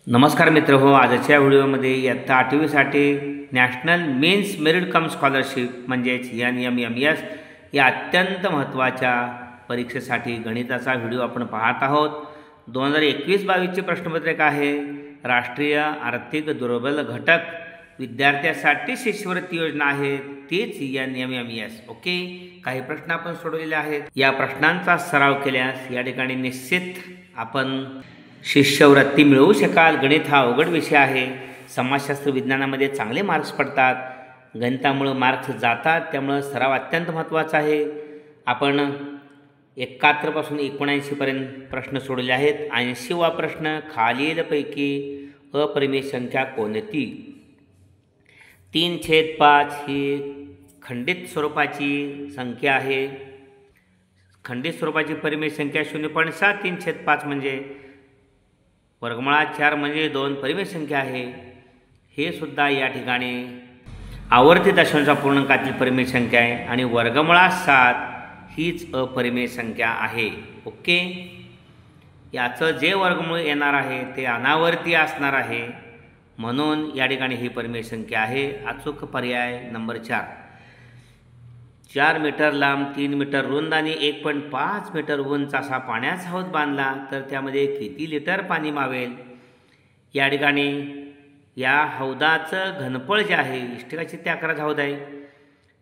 नमस्कार मित्र हो, आजच्या व्हिडिओमध्ये इयत्ता 8वीसाठी national means merit cum scholarship म्हणजेच NMMS या अत्यंत महत्त्वाच्या परीक्षेसाठी गणिताचा व्हिडिओ आपण पाहत आहोत। 2021-22चे प्रश्नपत्रिका आहे। राष्ट्रीय आर्थिक दुर्बल घटक विद्यार्थ्यांसाठी शिष्यवृत्ती योजना आहे, तीच NMMS। ओके, काही प्रश्न आपण सोडवलेले आहेत। या प्रश्नांचा सराव केल्यास या ठिकाणी निश्चित आपण शिष्यवृत्ती मिळवू शकाल। गणित हा अवघड विषय आहे। समाजशास्त्र विज्ञानामध्ये चांगले मार्क्स पडतात, गणितामुळे मार्क्स जातात, त्यामुळे सराव अत्यंत महत्त्वाचा आहे। आपण 71 पासून 79 पर्यंत प्रश्न सोडले आहेत। 80वा प्रश्न, खालीलपैकी अपरिमेय संख्या कोणती? 3/5 ही खंडित स्वरूपाची संख्या आहे। खंडित स्वरूपाची परिमेय संख्या 0.7, 3/5 म्हणजे वर्गमुळात 4 म्हणजे 2 परिमेय संख्या आहे। हे सुद्धा या ठिकाणी आवर्ती दशांश पूर्णांकातील परिमेय संख्या आहे आणि वर्गमुळात 7 हीच अपरिमेय संख्या आहे। ओके, याचं जे वर्गमूळ येणार आहे ते अनावर्ती असणार आहे, म्हणून या ठिकाणी ही परिमेय संख्या आहे। अचूक पर्याय नंबर 4। 4 मीटर लांब, 3 मीटर रुंद आणि 1.5 मीटर उंच असा पाण्याचा हौद बांधला तर त्यामध्ये किती लिटर पाणी मावेल? या ठिकाणी या हौदाचं घनफळ जे आहे, इष्टिकाची ते 11 हौद आहे।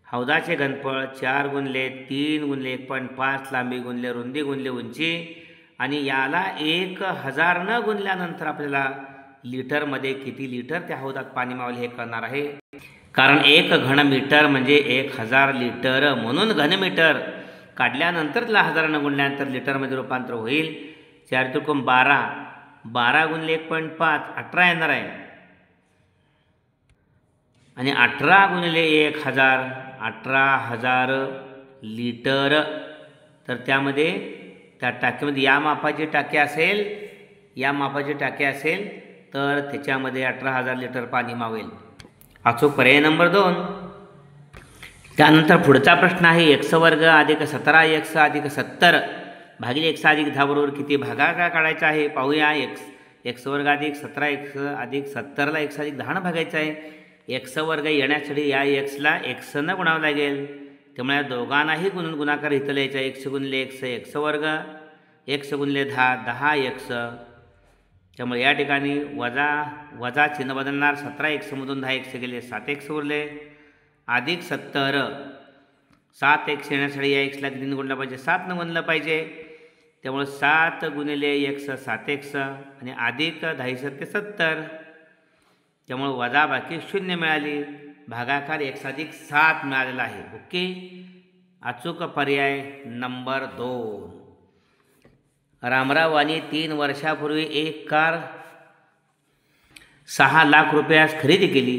हौदाचे घनफळ 4 गुणिले 3 गुणिले 1.5 लांबी गुणिले रुंदी गुणिले उंची आणि याला 1000 न गुणल्यानंतर आपल्याला लिटरमध्ये किती लिटर त्या हौदात पाणी मावेल हे कळणार आहे। कारण 1 घन मीटर म्हणजे 1000 लिटर, म्हणून घन मीटर काढल्यानंतर त्याला 1000 न गुणल्यानंतर लिटरमध्ये रूपांतर होईल। 4 त्रिकोण 12, 12 गुणिले 1.5 18 येणार आहे आणि 18 गुणिले 1000 18000 लिटर। तर त्यामध्ये त्या टाकीमध्ये या मापाची टाकी असेल, या मापाची टाकी असेल तर त्याच्यामध्ये 18000 लिटर पाणी मावेल। अचूक पर्याय नंबर 2। त्यानंतर पुढचा प्रश्न आहे, x वर्ग अधिक 17x अधिक 70 भागिले x अधिक 10 बरोबर किती? भागाकार काढायचा आहे। पाहूया, x वर्ग अधिक 17x अधिक 70ला x अधिक 10 भागायचं आहे। x वर्ग येण्यासाठी या x ला x न गुणावं लागेल, त्यामुळे या दोघांनाही गुणून गुणाकार इथं लिहायचा। x गुणिले x x वर्ग, x गुणिले 10 10x, त्यामुळे या ठिकाणी वजा चिन्ह बदलणार। 17x मधून 10x गेले 7x उरले अधिक 70, 7x येण्यासाठी या x ला किती गुणलं पाहिजे? 7 न गुणलं पाहिजे, त्यामुळे 7 गुणिले x 7x आणि अधिक 10 ते 70, त्यामुळे वजा बाकी 0 मिळाली। भागाकार x अधिक 7 मिळालेला आहे। ओके, अचूक पर्याय नंबर 2। रामराव यांनी 3 वर्षापूर्वी एक कार 6 लाख रुपयास खरेदी केली।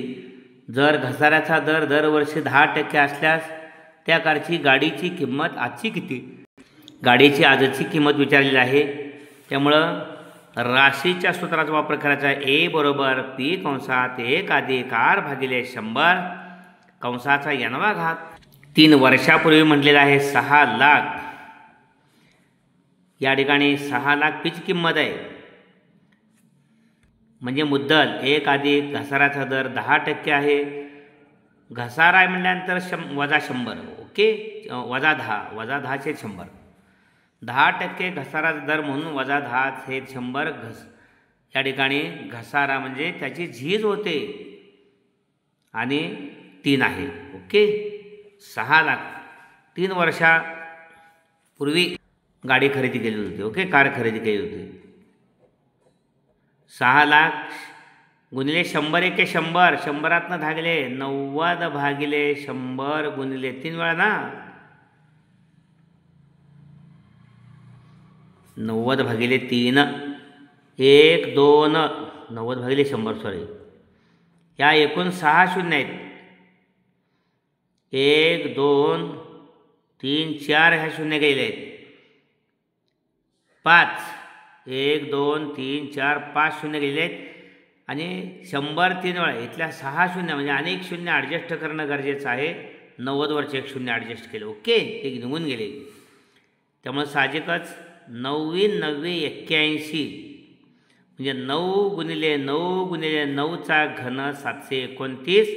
जर घसाऱ्याचा दर दरवर्षी 10% असल्यास त्या कारची गाडीची किंमत आजची किती? गाडीची आजची किंमत विचारलेली आहे, त्यामुळं राशीच्या सूत्राचा वापर करायचा आहे। A बरोबर P कंसात 1 अधिक R भागिले 100 कंसाचा n-वा घात। 3 वर्षापूर्वी म्हटलेला आहे 6 लाख, या ठिकाणी 6 लाख पीची किंमत आहे, म्हणजे मुद्दल 1 अधिक घसाराचा दर 10% आहे। घसारा आहे म्हटल्यानंतर वजा 100, ओके, वजा 10 छेद 100, 10% घसाराचा दर म्हणून वजा 10 छेद 100 या ठिकाणी घसारा म्हणजे त्याची झीज होते आणि 3 आहे। ओके, 6 लाख 3 वर्षापूर्वी गाडी खरेदी केली होती। ओके, कार खरेदी केली होती। 6 लाख गुणिले 100 एके 100, 100 भागिले 90 भागिले 100 गुणिले 3 वेळा ना, 90 भागिले 3 1 2 90 भागिले 100 सॉरी, या एकूण 6 शून्य आहेत। 1 2 3 4 ह्या शून्य गेले आहेत। 5 1 2 3 4 5 शून्य गेले आहेत आणि 100 3 वेळा, इथल्या 6 शून्य म्हणजे अनेक शून्य ॲडजस्ट करणं गरजेचं आहे। 90 वरचे एक शून्य ॲडजस्ट केले, ओके, ते निघून गेले, त्यामुळे साहजिकच 9 9 81 म्हणजे 9 गुणिले 9 गुणिले 9चा घन 729.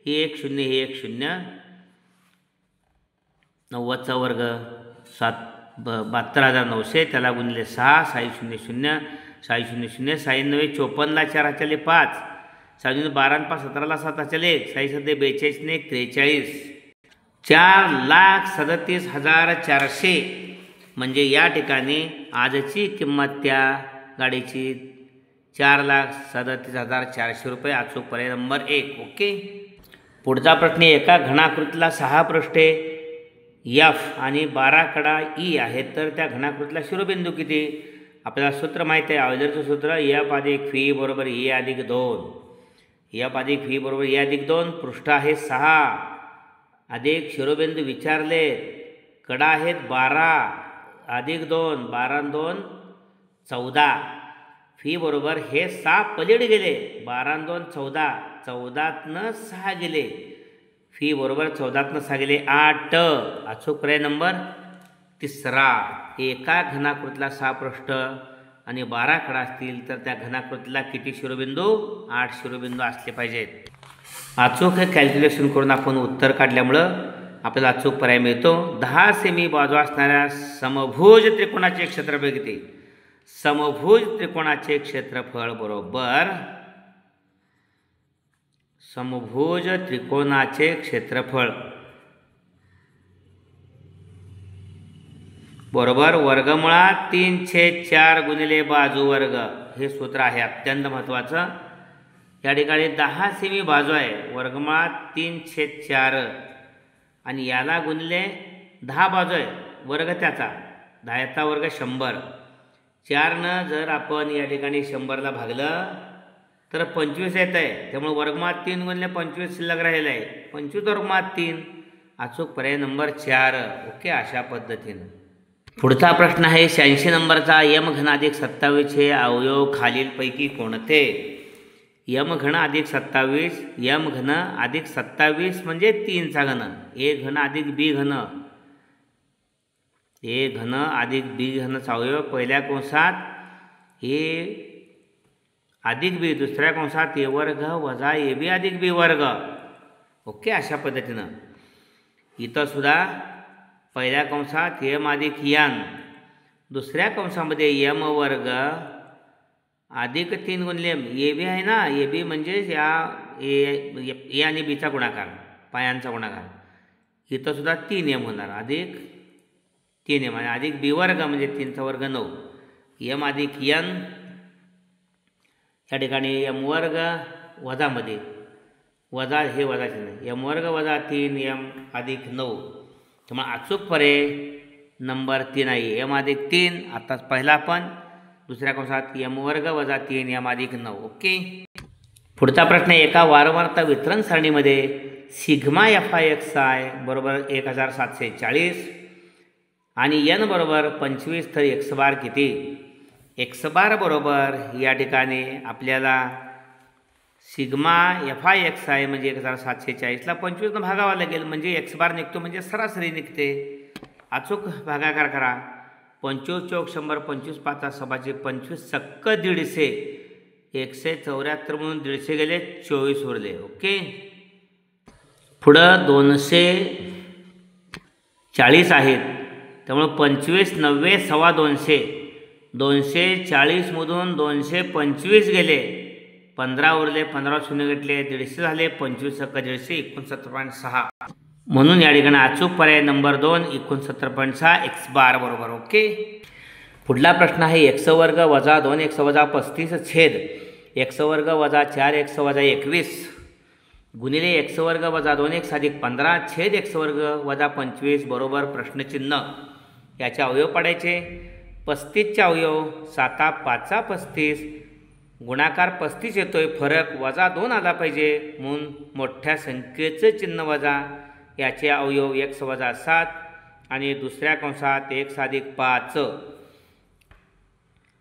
ही 1 शून्य ही 1 शून्य. 90चा वर्ग 72,900. त्याला गुणिले 6. 6 शून्य शून्य 6 शून्य शून्य. 6 9 54ला 4 हाचाले 5. 6 12 5 17ला 7 हाचाले 1. 6 7 42 ने 43. 4,37,400 म्हणजे या ठिकाणी आजची किंमत त्या गाडीची 4,37,400 रुपये. अचूक पर्याय नंबर 1. ओके. पुढचा प्रश्न, एका घनाकृतीला 6 पृष्ठे F आणि 12 कडा E आहेत, तर त्या घनाकृतीला शिरोबिंदू किती? आपल्याला सूत्र माहिती आहे, ऑयलरचं सूत्र F अधिक फी बरोबर E अधिक 2. F अधिक फी बरोबर E अधिक 2. पृष्ठ आहे 6 अधिक शिरोबिंदू विचारले, कडा आहेत 12 अधिक 2. 12 2 14. फी बरोबर हे 6 पलीकडे गेले. 12 2 14. 14तनं 6 गेले. फी बरोबर 14तनं 6 गेले 8. अचूक पर्याय नंबर 3. एका घनाकृतीला 6 पृष्ठ आणि 12 कडा असतील, तर त्या घनाकृतीला किती शिरोबिंदू? 8 शिरोबिंदू असले पाहिजेत. अचूक हे कॅल्क्युलेशन करून आपण उत्तर काढल्यामुळं आपल्याला अचूक पर्याय मिळतो. 10 सेमी बाजू असणाऱ्या समभुज त्रिकोणाचे क्षेत्रफळ किती? समभुज त्रिकोणाचे क्षेत्रफळ बरोबर समभुज त्रिकोणाचे क्षेत्रफळ बरोबर वर्गमुळात 3/4 गुणिले बाजू वर्ग. हे सूत्र आहे अत्यंत महत्त्वाचं. या ठिकाणी 10 सेमी बाजू आहे, वर्गमुळात 3/4 आणि याला गुणिले 10 बाजू आहे, वर्ग त्याचा 10चा वर्ग 100. 4नं जर आपण या ठिकाणी 100ला भागलं तर 25 येत आहे. त्यामुळे वर्गमुळात 3 गुणिले 25 शिल्लक राहिलं आहे. 25 वर्गमुळात 3. अचूक पर्याय नंबर 4. ओके. अशा पद्धतीनं पुढचा प्रश्न आहे 86 नंबरचा. यम घन अधिक 27 हे अवयव खालीलपैकी कोणते? यम घन अधिक 27. यम घन अधिक 27 म्हणजे 3चा घन. ए घन अधिक बी घन. ए घन अधिक बी घनचा अवयव पहिल्या कंसात ए अधिक बी, दुसऱ्या कंसात ए वर्ग वजा ए बी अधिक बी वर्ग. ओके. अशा पद्धतीनं इथं सुद्धा पहिल्या कंसात एम अधिक यन, दुसऱ्या कंसामध्ये यम वर्ग अधिक 3 गुणिले एम. ए बी आहे ना, ए बी म्हणजे या ए आणि बीचा गुणाकार, पायांचा गुणाकार. इथं सुद्धा 3m होणार अधिक 3m आणि अधिक बी वर्ग म्हणजे 3चा वर्ग 9. यम अधिक यन, या ठिकाणी यम वर्ग वजामध्ये वजा हे वजा चिन्ह, यम वर्ग वजा 3m अधिक 9. त्यामुळे अचूक पर्याय नंबर 3 आहे. यम अधिक 3. आता पहिला आपण दुसऱ्या कंसात यम वर्ग वजा 3m अधिक 9. ओके. पुढचा प्रश्न, एका वारंवारता वितरण सारणीमध्ये सिग्मा FI बरोबर 1740 आणि n बरोबर 25 तर x बार किती? x बार बरोबर या ठिकाणी आपल्याला सिग्मा FI म्हणजे 1740ला 25 भागावा लागेल, म्हणजे x बार निघतो, म्हणजे सरासरी निघते. अचूक भागाकार करा. 25 चौक 100, 25 पाचा 6 25 सक्क 150. 174 म्हणून 150 गेले, 24 उरले. ओके. पुढं 240 आहेत, त्यामुळे 25 90 सव्वा 200. 240मधून 225 गेले, 15 उरले, 15 शून्य घेतले, 150 झाले, 25 सक्क 150 69.6. म्हणून या ठिकाणी अचूक पर्याय नंबर 2 69.6 x बार बरोबर. ओके. पुढला प्रश्न आहे x वर्ग वजा 2x वजा 35 छेद x वर्ग वजा 4x वजा 21 गुणिले x वर्ग वजा 2x अधिक 15 छेद x वर्ग वजा 25 बरोबर प्रश्नचिन्ह. याचे अवयव पाडायचे. 35चे अवयव 7 5 35 गुणाकार 35 येतोय, फरक वजा 2 आला पाहिजे म्हणून मोठ्या संख्येचं चिन्ह वजा. याचे अवयव x वजा 7 आणि दुसऱ्या कंसात x अधिक 5.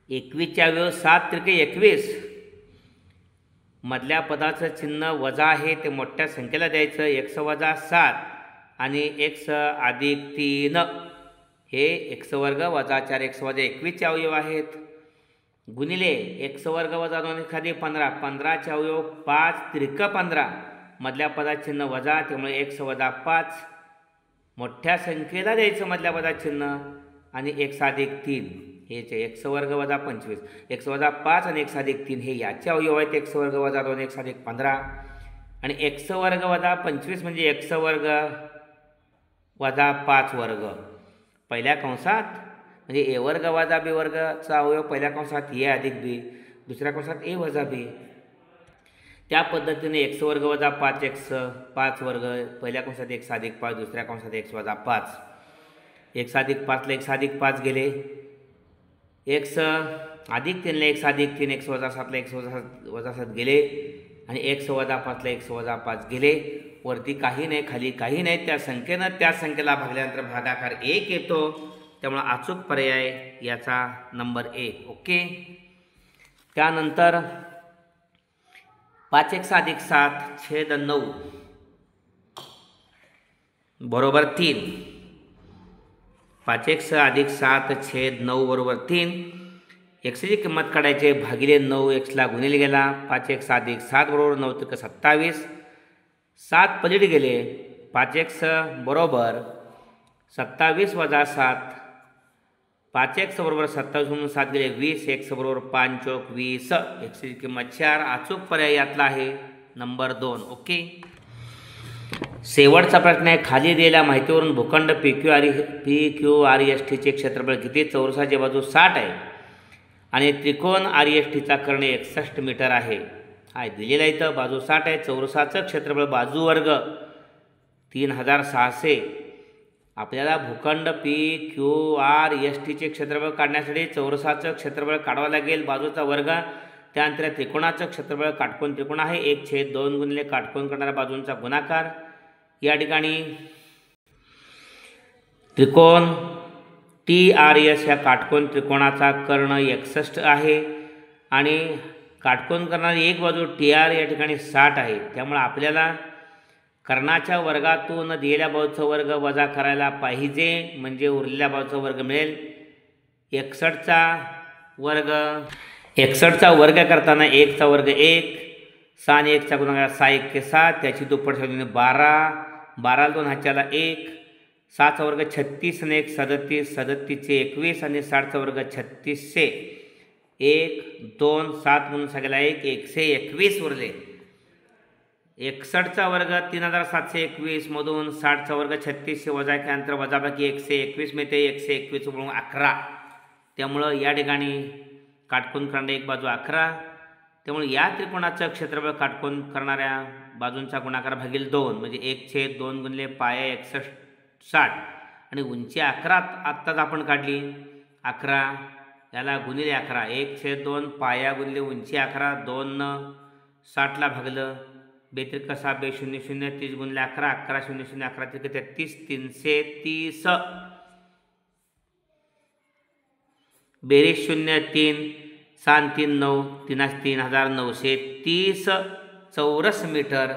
21चे अवयव 7 त्रिके 21. मधल्या पदाचं चिन्ह वजा आहे ते मोठ्या संख्येला द्यायचं. x वजा 7 आणि x अधिक 3 हे x वर्ग वजा 4x वजा 21चे अवयव आहेत. गुणिले एक्स वर्ग वजा 2 एखादी 15, 15चे अवयव 5 त्रिक 15, मधल्या पदात चिन्ह वजा, त्यामुळे एक्स वजा 5 मोठ्या संख्येला द्यायचं मधल्या पदात चिन्ह, आणि एक्स अधिक 3 हेच आहे एक्स वर्ग वजा 25, एक्स वजा 5 आणि एक्स अधिक 3 हे याचे अवयव आहेत, एक्स वर्ग वजा 2 एक्स अधिक 15, आणि एक्स वर्ग वजा 25 म्हणजे एक्स वर्ग वजा 5 वर्ग पहिल्या कंसात, म्हणजे ए वर्ग वजा बी वर्गचा अवयव पहिल्या कंसात ए अधिक बी, दुसऱ्या कंसात ए वजा बी. त्या पद्धतीने एक्स वर्ग वजा 5 एक्स 5 वर्ग पहिल्या कंसात एक्स अधिक 5, दुसऱ्या कंसात एक्स वजा 5, एक्स अधिक 5ला एक्स अधिक 5 गेले, एक्स अधिक 3ला एक्स अधिक 3, एक्स वजा 7ला एक्स वजा 7 गेले, आणि एक्स वजा 5ला एक्स वजा 5 गेले. वरती काही नाही खाली काही नाही, त्या संख्येनं त्या संख्येला भागल्यानंतर भागाकार 1 येतो, त्यामुळे अचूक पर्याय याचा नंबर 1. ओके. त्यानंतर 5x अधिक 7 छेद 9 बरोबर 3. 5x अधिक 7 छेद 9 बरोबर 3. एक्सची किंमत काढायची, भागिले 9 एक्सला गुणिले गेला, 5x अधिक 7 बरोबर 9 त्रिक 27, 7 पलीकडे गेले, 5x बरोबर 27 वजा 7, 5x बरोबर 27 म्हणून 7 गेले 20, x बरोबर 5 चौक 20, एक्सची किंमत 4. अचूक पर्याय यातला आहे नंबर 2. ओके. शेवटचा प्रश्न आहे, खाली दिलेल्या माहितीवरून भूखंड PQRSTचे क्षेत्रफळ किती? चौरसाची बाजू 60 आहे आणि त्रिकोण RSTचा कर्ण 61 मीटर आहे. हा दिलेला इथं बाजू 60 आहे, चौरसाचं क्षेत्रफळ बाजू वर्ग 3600. आपल्याला भूखंड PQRSTचे क्षेत्रफळ काढण्यासाठी चौरसाचं क्षेत्रफळ काढावं लागेल, बाजूचा वर्ग, त्यानंतर त्रिकोणाचं क्षेत्रफळ काटकोन त्रिकोण आहे 1/2 गुणिले काटकोन करणाऱ्या बाजूंचा गुणाकार. या ठिकाणी त्रिकोण TRS या काटकोन त्रिकोणाचा कर्ण 61 आहे आणि काटकोन करणारी एक बाजू TR या ठिकाणी 60 आहे. त्यामुळे आपल्याला कर्णाच्या वर्गातून दिलेल्या बाजूचा वर्ग वजा करायला पाहिजे, म्हणजे उरलेल्या बाजूचा वर्ग मिळेल. 61चा वर्ग करताना 1चा वर्ग 1, 6 आणि 1चा गुणाकार 6 1 7, त्याची दुप्पट 12, 12 2 हाच्याला 1, 6चा वर्ग 36 आणि 1 37, 37चे 21 आणि 60चा वर्ग 36 1 2 7 म्हणून सगळ्याला 1 121 उरले. 61चा वर्ग 3721 मधून 60चा वर्ग 3600 वजा केल्यानंतर वजाबाकी 121 मिळते, 121 म्हणून 11. त्यामुळं या ठिकाणी काटकोन करणारी एक बाजू 11, त्यामुळे या त्रिकोणाचं क्षेत्रफळ काटकोन करणाऱ्या बाजूंचा गुणाकार भागिले 2 म्हणजे 1/2 गुणिले पाया 61 60 आणि उंची 11 आत्ताच आपण काढली 11, याला गुणिले 11 1/2 पाया गुणिले उंची 11, 2 60ला भागलं, 2 त्रिक 6 2 0 0 30 गुणिले 11 11 0 0 11 त्रिक 33 330, बेरीज 0 3 6 3 9 3 3930 चौरस मीटर.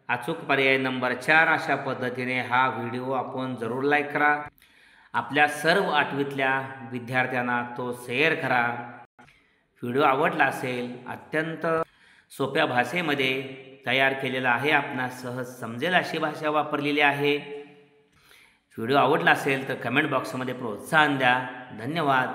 अचूक पर्याय नंबर 4. अशा पद्धतीने हा व्हिडिओ आपण जरूर लाईक करा, आपल्या सर्व 8वीतल्या विद्यार्थ्यांना तो शेअर करा. व्हिडिओ आवडला असेल, अत्यंत सोप्या भाषेमध्ये तयार केलेला आहे, आपणास सहज समजेल अशी भाषा वापरलेली आहे. व्हिडिओ आवडला असेल तर कमेंट बॉक्समध्ये प्रोत्साहन द्या. धन्यवाद.